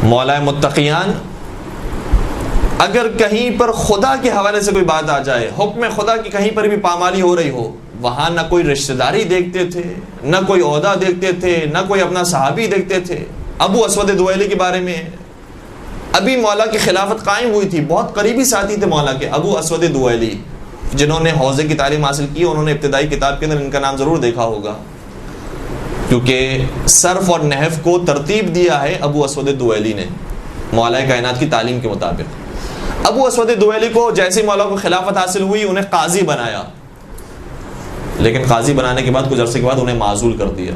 مولا متقیان اگر کہیں پر خدا کے حوالے سے کوئی بات آ جائے، حکم خدا کی کہیں پر بھی پامالی ہو رہی ہو، وہاں نہ کوئی رشتہ داری دیکھتے تھے، نہ کوئی عہدہ دیکھتے تھے، نہ کوئی اپنا صحابی دیکھتے تھے۔ ابو اسود دوئلی کے بارے میں ابھی مولا کی خلافت قائم ہوئی تھی، بہت قریبی ساتھی تھے مولا کے، ابو اسود دوئلی، جنہوں نے حوضے کی تعلیم حاصل کی انہوں نے ابتدائی کتاب کے اندر ان کا نام ضرور دیکھا ہوگا، کیونکہ صرف اور نحو کو ترتیب دیا ہے ابو اسود دوئلی نے مولا کائنات کی تعلیم کے مطابق۔ ابو اسود دوئلی کو جیسے مولا کو خلافت حاصل ہوئی انہیں قاضی بنایا، لیکن قاضی بنانے کے بعد کچھ عرصے کے بعد انہیں معزول کر دیا۔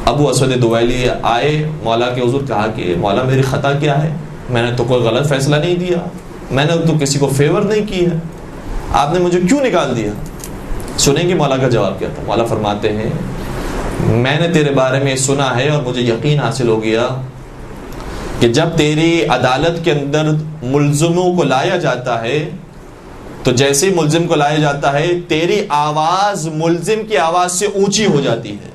ابو اسود دوئلی آئے مولا کے حضور، کہا کہ مولا میری خطا کیا ہے، میں نے تو کوئی غلط فیصلہ نہیں دیا، میں نے تو کسی کو فیور نہیں کی ہے، آپ نے مجھے کیوں نکال دیا؟ سنیں گے مولا کا جواب کیا تھا۔ مولا فرماتے ہیں میں نے تیرے بارے میں سنا ہے اور مجھے یقین حاصل ہو گیا کہ جب تیری عدالت کے اندر ملزموں کو لایا جاتا ہے تو جیسے ملزم کو لایا جاتا ہے تیری آواز ملزم کی آواز سے اونچی ہو جاتی ہے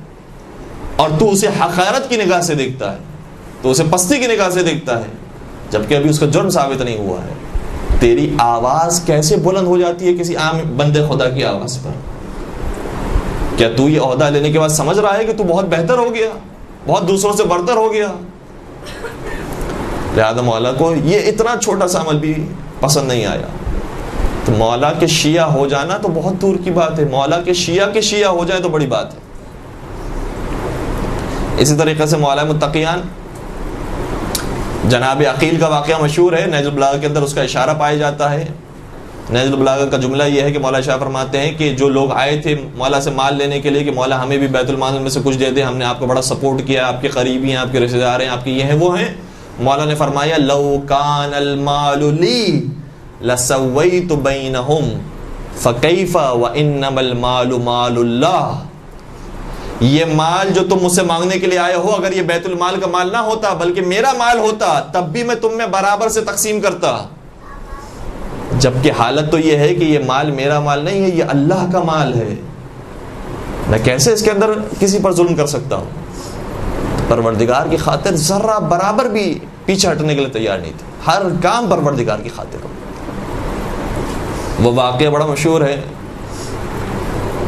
اور تو اسے حقارت کی نگاہ سے دیکھتا ہے، تو اسے پستی کی نگاہ سے دیکھتا ہے، جبکہ ابھی اس کا جرم ثابت نہیں ہوا ہے۔ تیری آواز کیسے بلند ہو جاتی ہے کسی عام بندے خدا کی آواز پر؟ کیا تو یہ عہدہ لینے کے بعد سمجھ رہا ہے کہ تو بہت بہتر ہو گیا، بہت دوسروں سے برتر ہو گیا؟ لہذا مولا کو یہ اتنا چھوٹا سا عمل بھی پسند نہیں آیا۔ تو مولا کے شیعہ ہو جانا تو بہت دور کی بات ہے، مولا کے شیعہ ہو جائے تو بڑی بات ہے۔ اسی طریقے سے مولا متقیان جناب عقیل کا واقعہ مشہور ہے، نہج البلاغہ کے اندر اس کا اشارہ پایا جاتا ہے۔ نہج البلاغہ کا جملہ یہ ہے کہ مولا شاہ فرماتے ہیں کہ جو لوگ آئے تھے مولا سے مال لینے کے لیے کہ مولا ہمیں بھی بیت المال میں سے کچھ دے دیں، ہم نے آپ کو بڑا سپورٹ کیا، آپ کے قریبی ہیں، آپ کے رشتہ دار ہیں، آپ کے یہ ہیں وہ ہیں، مولا نے فرمایا لو کان المال لی لسویت بینہم فکیف وانما المال مال اللہ۔ یہ مال جو تم مجھ سے مانگنے کے لیے آئے ہو، اگر یہ بیت المال کا مال نہ ہوتا بلکہ میرا مال ہوتا تب بھی میں تم میں برابر سے تقسیم کرتا، جبکہ حالت تو یہ ہے کہ یہ مال میرا مال نہیں ہے، یہ اللہ کا مال ہے، میں کیسے اس کے اندر کسی پر ظلم کر سکتا ہوں؟ پروردگار کی خاطر ذرہ برابر بھی پیچھے ہٹنے کے لیے تیار نہیں تھے، ہر کام پروردگار کی خاطر۔ وہ واقعہ بڑا مشہور ہے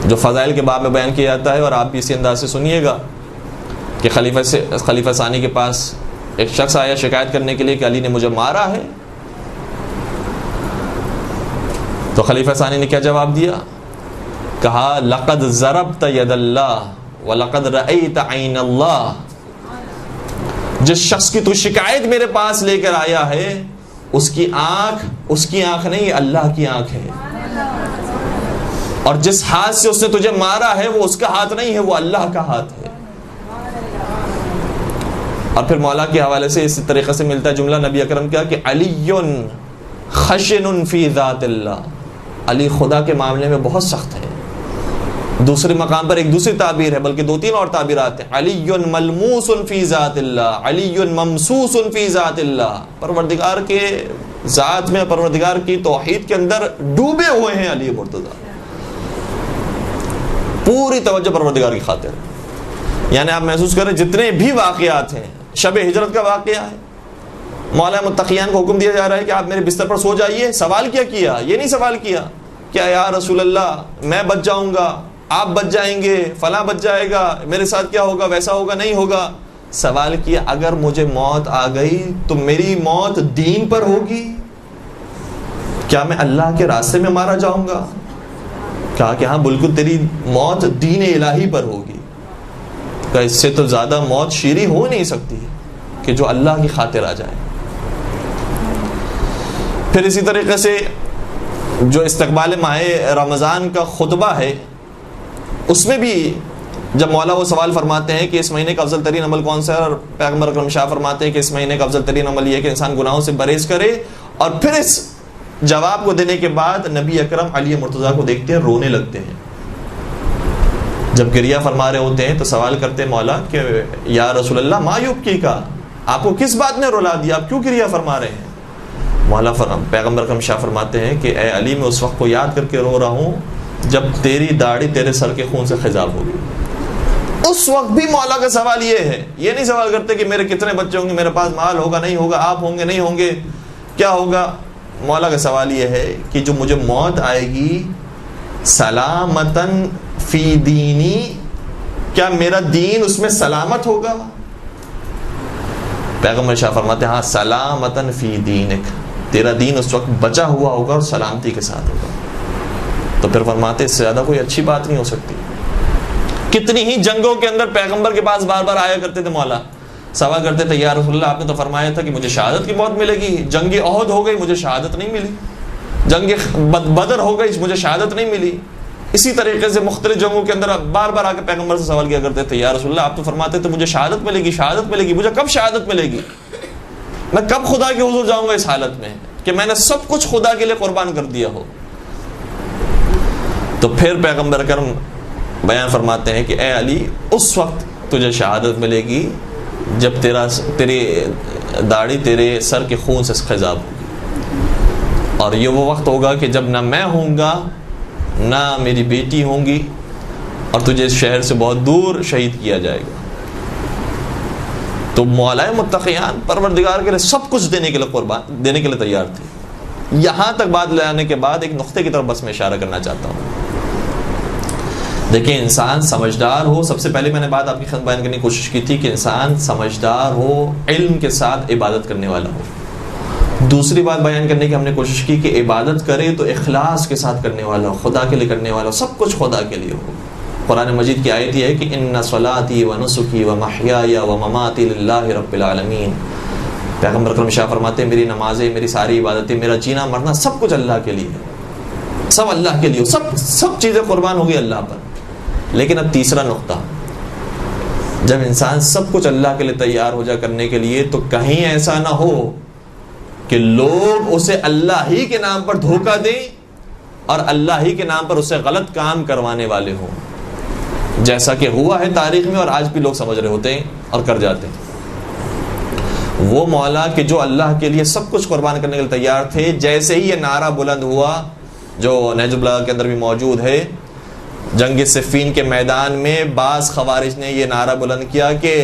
جو فضائل کے باب میں بیان کیا جاتا ہے، اور آپ بھی اسی انداز سے سنیے گا کہ خلیفہ ثانی کے پاس ایک شخص آیا شکایت کرنے کے لیے کہ علی نے مجھے مارا ہے، تو خلیفہ ثانی نے کیا جواب دیا؟ کہا لقد ضربت ید اللہ ولقد رأیت عین اللہ۔ جس شخص کی تو شکایت میرے پاس لے کر آیا ہے اس کی آنکھ نہیں، یہ اللہ کی آنکھ ہے، اور جس ہاتھ سے اس نے تجھے مارا ہے وہ اس کا ہاتھ نہیں ہے، وہ اللہ کا ہاتھ ہے۔ اور پھر مولا کے حوالے سے اسی طریقے سے ملتا ہے جملہ نبی اکرم کا کہ علی خشن فی ذات اللہ، علی خدا کے معاملے میں بہت سخت ہے۔ دوسرے مقام پر ایک دوسری تعبیر ہے، بلکہ دو تین اور تعبیرات ہیں، علی ملموس فی ذات اللہ، علی ممسوس فی ذات اللہ، پروردگار کے ذات میں، پروردگار کی توحید کے اندر ڈوبے ہوئے ہیں علی مرتضیٰ، پوری توجہ پروردگار کی خاطر۔ یعنی آپ محسوس کریں جتنے بھی واقعات ہیں، شب ہجرت کا واقعہ ہے، مولا متقیان کو حکم دیا جا رہا ہے کہ آپ میرے بستر پر سو جائیے، سوال کیا یہ نہیں سوال کیا کیا یا رسول اللہ میں بچ جاؤں گا، آپ بچ جائیں گے، فلاں بچ جائے گا، میرے ساتھ کیا ہوگا، ویسا ہوگا نہیں ہوگا۔ سوال کیا اگر مجھے موت آ گئی تو میری موت دین پر ہوگی، کیا میں اللہ کے راستے میں مارا جاؤں گا؟ کہا کہ ہاں بالکل تیری موت دین الہی پر ہوگی۔ کہ اس سے تو زیادہ موت شیریں ہو نہیں سکتی کہ جو اللہ کی خاطر آ جائے۔ پھر اسی طریقے سے جو استقبال ماہ رمضان کا خطبہ ہے اس میں بھی جب مولا وہ سوال فرماتے ہیں کہ اس مہینے کا افضل ترین عمل کون سا ہے، اور پیغمبر اکرم شاہ فرماتے ہیں کہ اس مہینے کا افضل ترین عمل یہ ہے کہ انسان گناہوں سے پرہیز کرے، اور پھر اس جواب کو دینے کے بعد نبی اکرم علی مرتضیٰ کو دیکھتے ہیں، رونے لگتے ہیں۔ جب گریہ فرما رہے ہوتے ہیں تو سوال کرتے ہیں مولا کہ یا رسول اللہ ما یبکی کا، آپ کو کس بات نے رلا دیا، آپ کیوں گریہ فرما رہے ہیں؟ مولا پیغمبر اکرم شاہ فرماتے ہیں کہ اے علی میں اس وقت کو یاد کر کے رو رہا ہوں جب تیری داڑھی تیرے سر کے خون سے خضاب ہوگی۔ اس وقت بھی مولا کا سوال یہ ہے، یہ نہیں سوال کرتے کہ میرے کتنے بچے ہوں گے، میرے پاس مال ہوگا نہیں ہوگا، آپ ہوں گے نہیں ہوں گے، کیا ہوگا. مولا کا سوال یہ ہے کہ جو مجھے موت آئے گی سلامتن فی دینی، کیا میرا دین اس میں سلامت ہوگا؟ پیغمبر شاہ فرماتے ہیں ہاں سلامتن فی دینک، تیرا دین اس وقت بچا ہوا ہوگا اور سلامتی کے ساتھ ہوگا. تو پھر فرماتے اس سے زیادہ کوئی اچھی بات نہیں ہو سکتی. کتنی ہی جنگوں کے اندر پیغمبر کے پاس بار بار آیا کرتے تھے مولا، سوال کرتے تھے یا رسول اللہ آپ نے تو فرمایا تھا کہ مجھے شہادت کی موت ملے گی، جنگ احد ہو گئی مجھے شہادت نہیں ملی، جنگ بدر ہو گئی مجھے شہادت نہیں ملی. اسی طریقے سے مختلف جنگوں کے اندر بار بار آ کے پیغمبر سے سوال کیا کرتے تھے یا رسول اللہ آپ تو فرماتے تھے مجھے شہادت ملے گی، شہادت ملے گی، مجھے کب شہادت ملے گی؟ میں کب خدا کے حضور جاؤں گا اس حالت میں کہ میں نے سب کچھ خدا کے لیے قربان کر دیا ہو؟ تو پھر پیغمبر کرم بیان فرماتے ہیں کہ اے علی اس وقت تجھے شہادت ملے گی جب تیری داڑھی تیرے سر کے خون سے خضاب ہوگی، اور یہ وہ وقت ہوگا کہ جب نہ میں ہوں گا نہ میری بیٹی ہوں گی، اور تجھے اس شہر سے بہت دور شہید کیا جائے گا. تو مولا متقیان پروردگار کے لیے سب کچھ دینے کے لیے قربان دینے کے لیے تیار تھے. یہاں تک بات لے آنے کے بعد ایک نقطے کی طرف بس میں اشارہ کرنا چاہتا ہوں. دیکھیں انسان سمجھدار ہو، سب سے پہلے میں نے بات آپ کی خدمت بیان کرنے کی کوشش کی تھی کہ انسان سمجھدار ہو، علم کے ساتھ عبادت کرنے والا ہو. دوسری بات بیان کرنے کی ہم نے کوشش کی کہ عبادت کرے تو اخلاص کے ساتھ کرنے والا ہو، خدا کے لیے کرنے والا ہو، سب کچھ خدا کے لیے ہو. قرآن مجید کی آیت یہ ہے کہ ان صلاتی و نسکی و محیای و مماتی للہ رب العالمین. پیغمبر کرم شاہ فرماتے ہیں میری نمازیں، میری ساری عبادتیں، میرا جینا مرنا سب کچھ اللہ کے لیے ہے، سب اللہ کے لیے، سب چیزیں قربان ہوگی اللہ پر. لیکن اب تیسرا نقطہ، جب انسان سب کچھ اللہ کے لیے تیار ہو جائے کرنے کے لیے تو کہیں ایسا نہ ہو کہ لوگ اسے اللہ ہی کے نام پر دھوکہ دیں اور اللہ ہی کے نام پر اسے غلط کام کروانے والے ہوں، جیسا کہ ہوا ہے تاریخ میں اور آج بھی لوگ سمجھ رہے ہوتے ہیں اور کر جاتے ہیں. وہ مولا کہ جو اللہ کے لیے سب کچھ قربان کرنے کے لیے تیار تھے، جیسے ہی یہ نعرہ بلند ہوا جو نہج البلاغہ کے اندر بھی موجود ہے، جنگ صفین کے میدان میں بعض خوارج نے یہ نعرہ بلند کیا کہ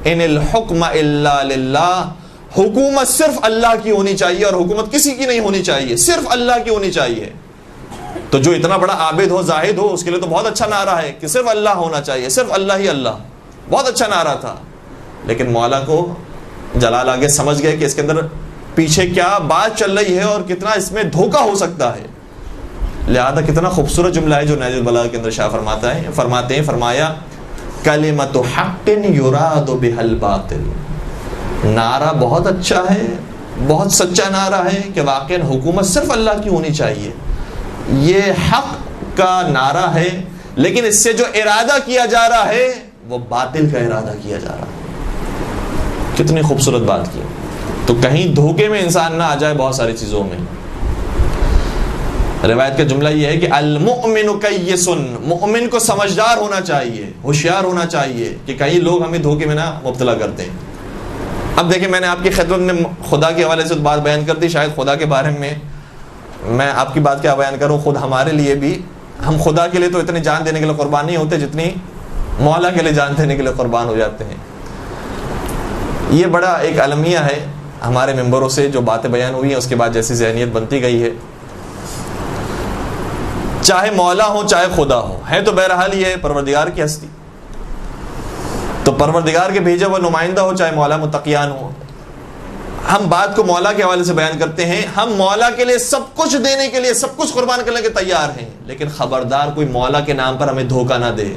ان الحکم الا للہ، حکومت صرف اللہ کی ہونی چاہیے اور حکومت کسی کی نہیں ہونی چاہیے، صرف اللہ کی ہونی چاہیے. تو جو اتنا بڑا عابد ہو، زاہد ہو، اس کے لیے تو بہت اچھا نعرہ ہے کہ صرف اللہ ہونا چاہیے، صرف اللہ ہی اللہ، بہت اچھا نعرہ تھا. لیکن مولا کو جلال آگے سمجھ گئے کہ اس کے اندر پیچھے کیا بات چل رہی ہے اور کتنا اس میں دھوکہ ہو سکتا ہے. لہذا کتنا خوبصورت جملہ ہے جو نہج البلاغہ کے اندر شاہ فرماتے ہیں فرمایا کلمۃ حق یراد بها الباطل. نعرہ بہت اچھا ہے، بہت سچا نعرہ ہے کہ واقعا حکومت صرف اللہ کی ہونی چاہیے، یہ حق کا نعرہ ہے، لیکن اس سے جو ارادہ کیا جا رہا ہے وہ باطل کا ارادہ کیا جا رہا ہے. کتنی خوبصورت بات کی. تو کہیں دھوکے میں انسان نہ آ جائے بہت ساری چیزوں میں. روایت کا جملہ یہ ہے کہ المؤمن کیس، مؤمن کو سمجھدار ہونا چاہیے، ہوشیار ہونا چاہیے کہ کئی لوگ ہمیں دھوکے میں نہ مبتلا کرتے ہیں. اب دیکھیں میں نے آپ کی خدمت میں خدا کے حوالے سے بات بیان کر دی، شاید خدا کے بارے میں آپ کی بات کیا بیان کروں، خود ہمارے لیے بھی ہم خدا کے لیے تو اتنے جان دینے کے لیے قربان نہیں ہوتے جتنی مولا کے لیے جان دینے کے لیے قربان ہو جاتے ہیں. یہ بڑا ایک المیہ ہے ہمارے ممبروں سے جو باتیں بیان ہوئی ہیں، اس کے بعد جیسی ذہنیت بنتی گئی ہے، چاہے مولا ہو چاہے خدا ہو، ہے تو بہرحال یہ پروردگار کی ہستی. تو پروردگار کے بھیجے وہ نمائندہ ہو چاہے مولا متقیان ہو. ہم بات کو مولا کے حوالے سے بیان کرتے ہیں، ہم مولا کے لیے سب کچھ دینے کے لیے، سب کچھ قربان کرنے کے تیار ہیں، لیکن خبردار کوئی مولا کے نام پر ہمیں دھوکہ نہ دے.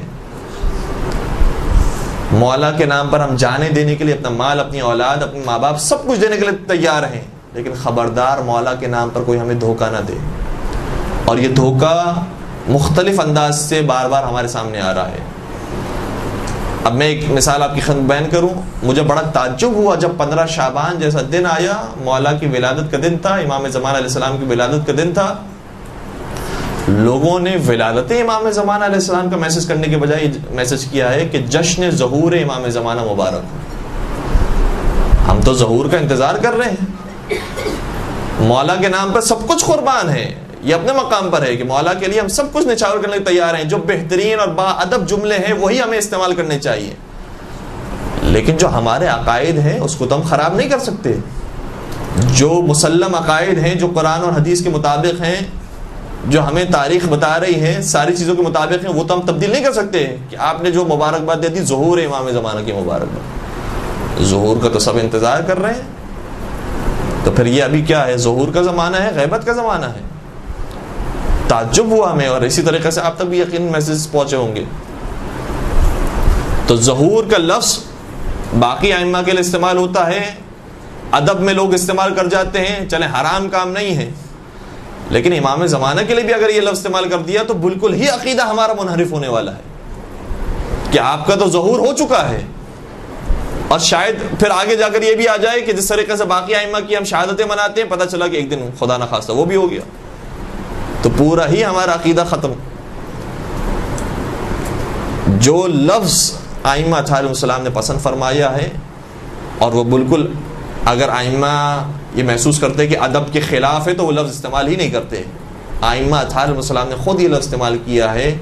مولا کے نام پر ہم جانے دینے کے لیے اپنا مال، اپنی اولاد، اپنے ماں باپ سب کچھ دینے کے لیے تیار ہیں، لیکن خبردار مولا کے نام پر کوئی ہمیں دھوکہ نہ دے. اور یہ دھوکہ مختلف انداز سے بار بار ہمارے سامنے آ رہا ہے. اب میں ایک مثال آپ کی خدمت بیان کروں. مجھے بڑا تعجب ہوا جب 15 شعبان جیسا دن آیا، مولا کی ولادت کا دن تھا، امام زمانہ علیہ السلام کی ولادت کا دن تھا. لوگوں نے ولادت امام زمانہ علیہ السلام کا میسج کرنے کے بجائے میسج کیا ہے کہ جشن ظہور امام زمانہ مبارک ہو. ہم تو ظہور کا انتظار کر رہے ہیں، مولا کے نام پر سب کچھ قربان ہے. یہ اپنے مقام پر ہے کہ مولا کے لیے ہم سب کچھ نچھاور کرنے کے تیار ہیں. جو بہترین اور با ادب جملے ہیں وہی ہمیں استعمال کرنے چاہیے, لیکن جو ہمارے عقائد ہیں اس کو تو ہم خراب نہیں کر سکتے. جو مسلم عقائد ہیں, جو قرآن اور حدیث کے مطابق ہیں, جو ہمیں تاریخ بتا رہی ہے ساری چیزوں کے مطابق ہیں, وہ تو ہم تبدیل نہیں کر سکتے. کہ آپ نے جو مبارکباد دے دی ظہور امام زمانہ کی مبارکباد, ظہور کا تو سب انتظار کر رہے ہیں. تو پھر یہ ابھی کیا ہے, ظہور کا زمانہ ہے, غیبت کا زمانہ ہے. تعجب ہوا ہمیں, اور اسی طریقے سے آپ تک بھی یقین میسج پہنچے ہوں گے. تو ظہور کا لفظ باقی ائمہ کے لیے استعمال ہوتا ہے, ادب میں لوگ استعمال کر جاتے ہیں, چلیں حرام کام نہیں ہے, لیکن امام زمانہ کے لیے بھی اگر یہ لفظ استعمال کر دیا تو بالکل ہی عقیدہ ہمارا منحرف ہونے والا ہے کہ آپ کا تو ظہور ہو چکا ہے. اور شاید پھر آگے جا کر یہ بھی آ جائے کہ جس طریقے سے باقی ائمہ کی ہم شہادتیں مناتے ہیں, پتہ چلا کہ ایک دن خدا نہ خواستہ وہ بھی ہو گیا, تو پورا ہی ہمارا عقیدہ ختم. جو لفظ ائمہ علیہم السلام نے پسند فرمایا ہے, اور وہ بالکل اگر ائمہ یہ محسوس کرتے کہ ادب کے خلاف ہے تو وہ لفظ استعمال ہی نہیں کرتے. ائمہ علیہم السلام نے خود یہ لفظ استعمال کیا ہے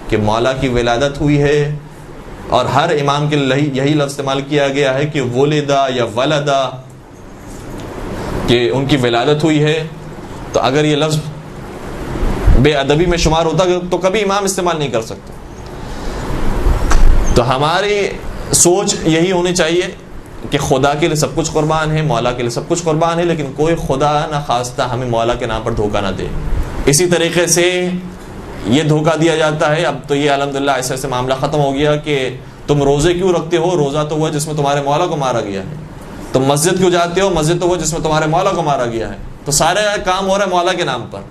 کہ مولا کی ولادت ہوئی ہے, اور ہر امام کے لیے یہی لفظ استعمال کیا گیا ہے کہ ولدا یا ولدا, کہ ان کی ولادت ہوئی ہے. تو اگر یہ لفظ بے ادبی میں شمار ہوتا تو کبھی امام استعمال نہیں کر سکتے. تو ہماری سوچ یہی ہونی چاہیے کہ خدا کے لیے سب کچھ قربان ہے, مولا کے لیے سب کچھ قربان ہے, لیکن کوئی خدا نہ خواستہ ہمیں مولا کے نام پر دھوکہ نہ دے. اسی طریقے سے یہ دھوکہ دیا جاتا ہے, اب تو یہ الحمدللہ ایسے ایسے معاملہ ختم ہو گیا کہ تم روزے کیوں رکھتے ہو, روزہ تو ہوا جس میں تمہارے مولا کو مارا گیا ہے. تم مسجد کیوں جاتے ہو, مسجد تو ہوا جس میں تمہارے مولا کو مارا گیا ہے. تو سارے کام ہو رہا ہے مولا کے نام پر.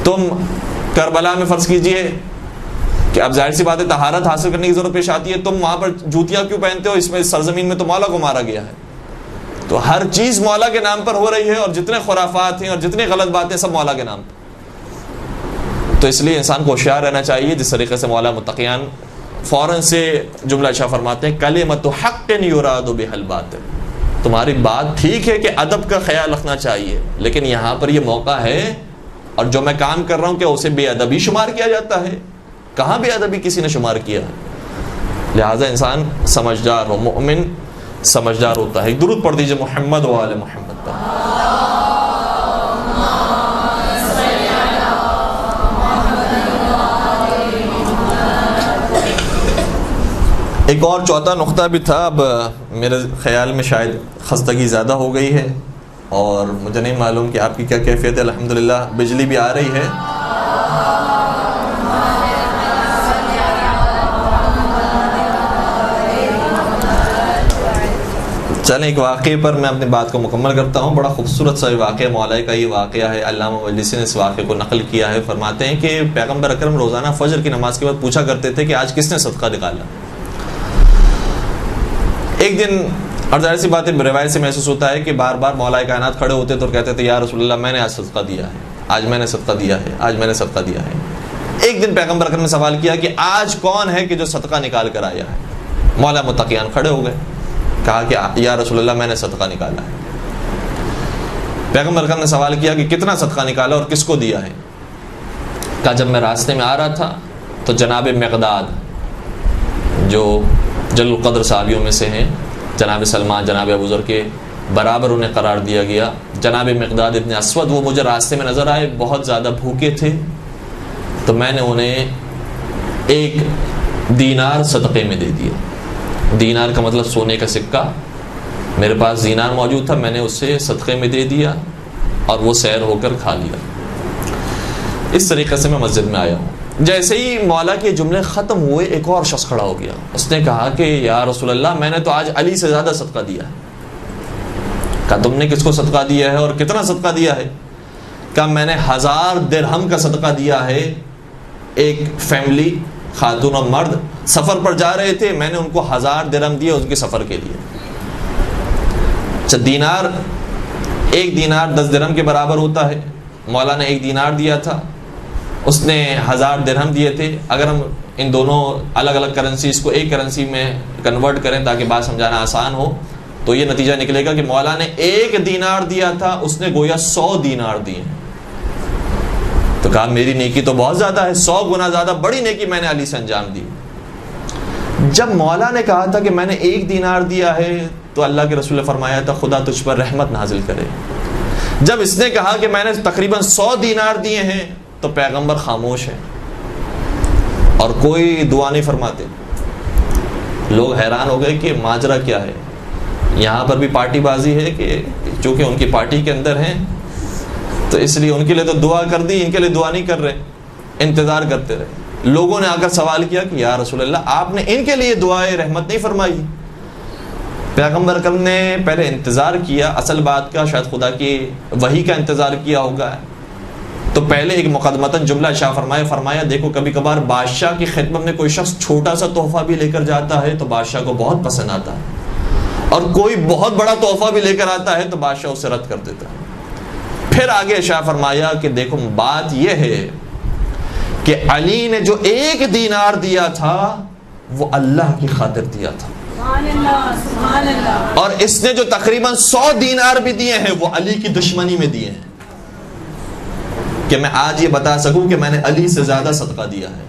تم کربلا میں فرض کیجئے کہ اب ظاہر سی بات ہے طہارت حاصل کرنے کی ضرورت پیش آتی ہے, تم وہاں پر جوتیاں کیوں پہنتے ہو, اس میں سرزمین میں تو مولا کو مارا گیا ہے. تو ہر چیز مولا کے نام پر ہو رہی ہے, اور جتنے خرافات ہیں اور جتنے غلط باتیں سب مولا کے نام پر. تو اس لیے انسان کو ہوشیار رہنا چاہیے. جس طریقے سے مولا متقیان فوراً سے جملہ اشارہ فرماتے ہیں, کلمۃ حق یراد بها الباطل. تمہاری بات ٹھیک ہے کہ ادب کا خیال رکھنا چاہیے, لیکن یہاں پر یہ موقع ہے, اور جو میں کام کر رہا ہوں کیا اسے بے ادبی شمار کیا جاتا ہے؟ کہاں بے ادبی کسی نے شمار کیا ہے؟ لہٰذا انسان سمجھدار ہو, مومن سمجھدار ہوتا ہے. درود پڑھ دیجئے محمد و آل محمد پر. ایک اور چوتھا نقطہ بھی تھا, اب میرے خیال میں شاید خستگی زیادہ ہو گئی ہے, اور مجھے نہیں معلوم کہ آپ کی کیا کیفیت ہے. الحمدللہ بجلی بھی آ رہی ہے. چلیں ایک واقعے پر میں اپنی بات کو مکمل کرتا ہوں. بڑا خوبصورت سا واقعہ, مولا کا یہ واقعہ ہے. علامہ مجلسی نے اس واقعے کو نقل کیا ہے. فرماتے ہیں کہ پیغمبر اکرم روزانہ فجر کی نماز کے بعد پوچھا کرتے تھے کہ آج کس نے صدقہ نکالا. ایک دن, اور ظاہر سی بات ہے روایت سے محسوس ہوتا ہے کہ بار بار مولا کائنات کھڑے ہوتے تو کہتے تھے یا رسول اللہ میں نے آج صدقہ دیا ہے, آج میں نے صدقہ دیا ہے, آج میں نے صدقہ دیا ہے. ایک دن پیغمبر اکرم نے سوال کیا کہ آج کون ہے کہ جو صدقہ نکال کر آیا ہے؟ مولا متقیان کھڑے ہو گئے, کہا کہ یا رسول اللہ میں نے صدقہ نکالا ہے. پیغمبر اکرم نے سوال کیا کہ کتنا صدقہ نکالا اور کس کو دیا ہے؟ کہا جب میں راستے میں آ رہا تھا تو جناب مقداد, جو جل القدر صحابیوں میں سے ہیں, جناب سلمان, جناب ابو ذر کے برابر انہیں قرار دیا گیا. جناب مقداد ابن اسود وہ مجھے راستے میں نظر آئے, بہت زیادہ بھوکے تھے, تو میں نے انہیں 1 دینار صدقے میں دے دیا. دینار کا مطلب سونے کا سکہ. میرے پاس دینار موجود تھا, میں نے اسے صدقے میں دے دیا اور وہ سیر ہو کر کھا لیا. اس طریقے سے میں مسجد میں آیا ہوں. جیسے ہی مولا کے جملے ختم ہوئے ایک اور شخص کھڑا ہو گیا. اس نے کہا کہ یا رسول اللہ میں نے تو آج علی سے زیادہ صدقہ دیا ہے. کہا تم نے کس کو صدقہ دیا ہے اور کتنا صدقہ دیا ہے؟ کہا میں نے 1000 درہم کا صدقہ دیا ہے. ایک فیملی, خاتون اور مرد سفر پر جا رہے تھے, میں نے ان کو 1000 درہم دیے ان کے سفر کے لیے. اچھا, دینار, 1 دینار 10 درہم کے برابر ہوتا ہے. مولا نے 1 دینار دیا تھا, اس نے 1000 درہم دیے تھے. اگر ہم ان دونوں الگ الگ کرنسیز کو ایک کرنسی میں کنورٹ کریں تاکہ بات سمجھانا آسان ہو, تو یہ نتیجہ نکلے گا کہ مولا نے 1 دینار دیا تھا, اس نے گویا 100 دینار دیے. تو کہا میری نیکی تو بہت زیادہ ہے، 100 گنا زیادہ بڑی نیکی میں نے علی سے انجام دی۔ جب مولا نے کہا تھا کہ میں نے 1 دینار دیا ہے تو اللہ کے رسول نے فرمایا تھا خدا تجھ پر رحمت نازل کرے۔ جب اس نے کہا کہ میں نے تقریباً 100 دینار دیے ہیں تو پیغمبر خاموش ہیں اور کوئی دعا نہیں فرماتے۔ لوگ حیران ہو گئے کہ ماجرا کیا ہے، یہاں پر بھی پارٹی بازی ہے کہ چونکہ ان کی پارٹی کے اندر ہیں تو اس لیے ان کے لیے تو دعا کر دی، ان کے لیے دعا نہیں کر رہے، انتظار کرتے رہے۔ لوگوں نے آ کر سوال کیا کہ یا رسول اللہ آپ نے ان کے لیے دعائے رحمت نہیں فرمائی؟ پیغمبر اکرم نے پہلے انتظار کیا، اصل بات کا شاید خدا کی وحی کا انتظار کیا ہوگا، تو پہلے ایک مقدمتاً جملہ ارشاد فرمایا دیکھو کبھی کبھار بادشاہ کی خدمت میں کوئی شخص چھوٹا سا تحفہ بھی لے کر جاتا ہے تو بادشاہ کو بہت پسند آتا ہے، اور کوئی بہت بڑا تحفہ بھی لے کر آتا ہے تو بادشاہ اسے رد کر دیتا ہے۔ پھر آگے ارشاد فرمایا کہ دیکھو بات یہ ہے کہ علی نے جو 1 دینار دیا تھا وہ اللہ کی خاطر دیا تھا، اور اس نے جو تقریباً 100 دینار بھی دیے ہیں وہ علی کی دشمنی میں دیے ہیں، کہ میں آج یہ بتا سکوں کہ میں نے علی سے زیادہ صدقہ دیا ہے۔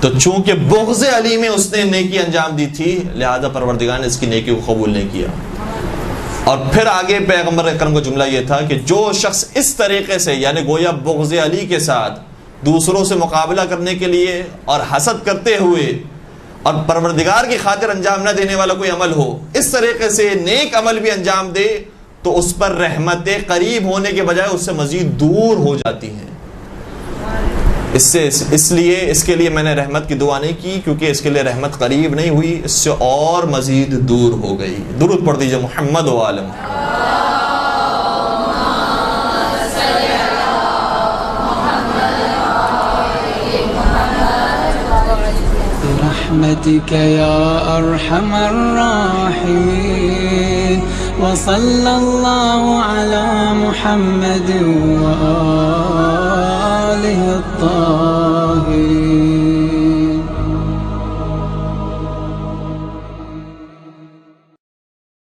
تو چونکہ بغض علی میں اس نے نیکی انجام دی تھی لہذا پروردگار نے اس کی نیکی کو قبول نہیں کیا۔ اور پھر آگے پیغمبر اکرم کا جملہ یہ تھا کہ جو شخص اس طریقے سے یعنی گویا بغض علی کے ساتھ دوسروں سے مقابلہ کرنے کے لیے اور حسد کرتے ہوئے اور پروردگار کی خاطر انجام نہ دینے والا کوئی عمل ہو، اس طریقے سے نیک عمل بھی انجام دے تو اس پر رحمتیں قریب ہونے کے بجائے اس سے مزید دور ہو جاتی ہیں۔ اس لیے اس کے لیے میں نے رحمت کی دعا نہیں کی، کیونکہ اس کے لیے رحمت قریب نہیں ہوئی، اس سے اور مزید دور ہو گئی۔ درود پڑھ دیجئے محمد و آل محمد۔ برحمتك يا أرحم الراحمين وصلى الله على محمد وآله الطاهرين۔